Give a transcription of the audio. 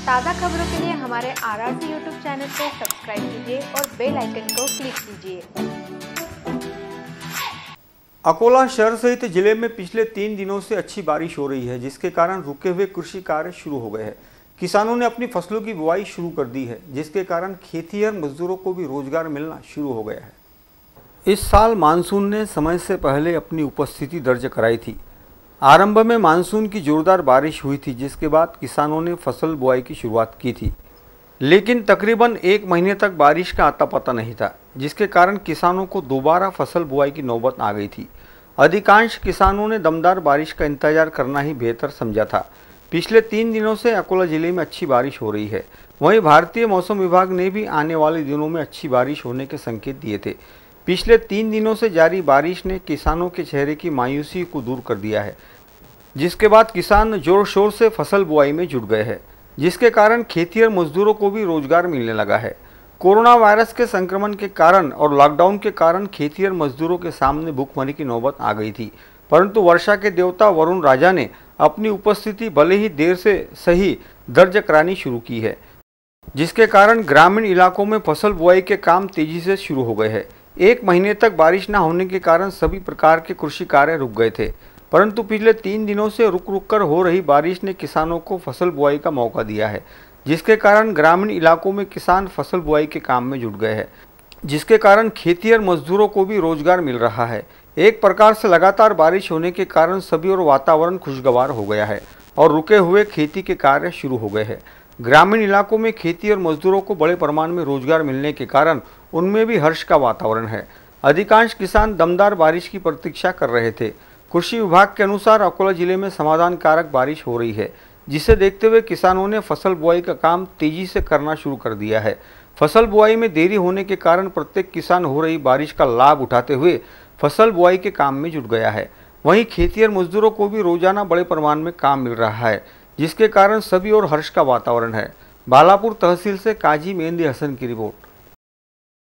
ताज़ा खबरों के लिए हमारे RRC यूट्यूब चैनल को सब्सक्राइब कीजिए और बेल आइकन को क्लिक कीजिए। अकोला शहर सहित जिले में पिछले 3 दिनों से अच्छी बारिश हो रही है, जिसके कारण रुके हुए कृषि कार्य शुरू हो गए हैं। किसानों ने अपनी फसलों की बुआई शुरू कर दी है, जिसके कारण खेतिहर मजदूरों को भी रोजगार मिलना शुरू हो गया है। इस साल मानसून ने समय से पहले अपनी उपस्थिति दर्ज कराई थी। आरंभ में मानसून की जोरदार बारिश हुई थी, जिसके बाद किसानों ने फसल बुआई की शुरुआत की थी, लेकिन तकरीबन 1 महीने तक बारिश का आता पता नहीं था, जिसके कारण किसानों को दोबारा फसल बुआई की नौबत आ गई थी। अधिकांश किसानों ने दमदार बारिश का इंतजार करना ही बेहतर समझा था। पिछले 3 दिनों से अकोला जिले में अच्छी बारिश हो रही है। वहीं भारतीय मौसम विभाग ने भी आने वाले दिनों में अच्छी बारिश होने के संकेत दिए थे। पिछले 3 दिनों से जारी बारिश ने किसानों के चेहरे की मायूसी को दूर कर दिया है, जिसके बाद किसान जोर शोर से फसल बुआई में जुट गए हैं, जिसके कारण खेतिहर मजदूरों को भी रोजगार मिलने लगा है। कोरोना वायरस के संक्रमण के कारण और लॉकडाउन के कारण खेतिहर मजदूरों के सामने भूखमरी की नौबत आ गई थी, परंतु वर्षा के देवता वरुण राजा ने अपनी उपस्थिति भले ही देर से सही दर्ज करानी शुरू की है, जिसके कारण ग्रामीण इलाकों में फसल बुआई के काम तेजी से शुरू हो गए हैं। 1 महीने तक बारिश न होने के कारण सभी प्रकार के कृषि कार्य रुक गए थे, परंतु पिछले 3 दिनों से रुक रुक कर हो रही बारिश ने किसानों को फसल बुआई का मौका दिया है, जिसके कारण ग्रामीण इलाकों में किसान फसल बुआई के काम में जुट गए हैं, जिसके कारण खेतिहर मजदूरों को भी रोजगार मिल रहा है। एक प्रकार से लगातार बारिश होने के कारण सभी और वातावरण खुशगवार हो गया है और रुके हुए खेती के कार्य शुरू हो गए हैं। ग्रामीण इलाकों में खेतिहर मजदूरों को बड़े प्रमाण में रोजगार मिलने के कारण उनमें भी हर्ष का वातावरण है। अधिकांश किसान दमदार बारिश की प्रतीक्षा कर रहे थे। कृषि विभाग के अनुसार अकोला जिले में समाधान कारक बारिश हो रही है, जिसे देखते हुए किसानों ने फसल बुआई का काम तेजी से करना शुरू कर दिया है। फसल बुआई में देरी होने के कारण प्रत्येक किसान हो रही बारिश का लाभ उठाते हुए फसल बुआई के काम में जुट गया है। वहीं खेतिहर मजदूरों को भी रोजाना बड़े प्रमाण में काम मिल रहा है, जिसके कारण सभी और हर्ष का वातावरण है। बालापुर तहसील से काजी मेहंदी हसन की रिपोर्ट।